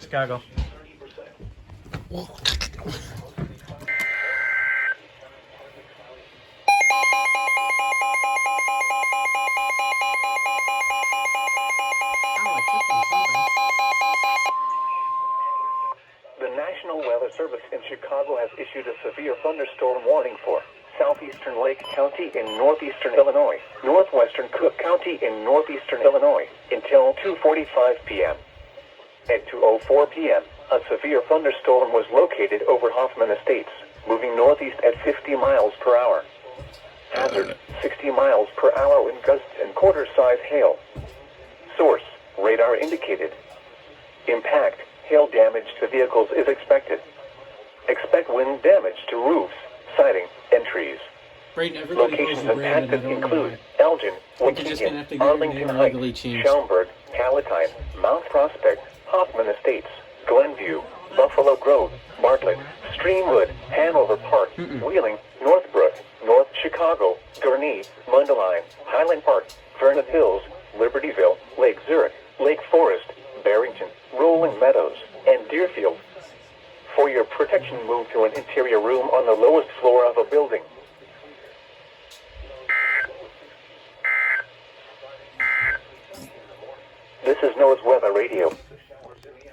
Chicago. The National Weather Service in Chicago has issued a severe thunderstorm warning for southeastern Lake County in northeastern Illinois, northwestern Cook County in northeastern Illinois, until 2:45 p.m. At 2:04 p.m., a severe thunderstorm was located over Hoffman Estates, moving northeast at 50 miles per hour. Hazard, 60 miles per hour wind gusts and quarter-size hail. Source, radar indicated. Impact, hail damage to vehicles is expected. Expect wind damage to roofs, siding, and trees. Locations impacted include Elgin, Waukegan, Arlington Heights, Schaumburg, Palatine, Mount Prospect, Hoffman Estates, Glenview, Buffalo Grove, Bartlett, Streamwood, Hanover Park, Wheeling, Northbrook, North Chicago, Gurnee, Mundelein, Highland Park, Vernon Hills, Libertyville, Lake Zurich, Lake Forest, Barrington, Rolling Meadows, and Deerfield. For your protection, move to an interior room on the lowest floor of a building. This is Noaa's Weather Radio.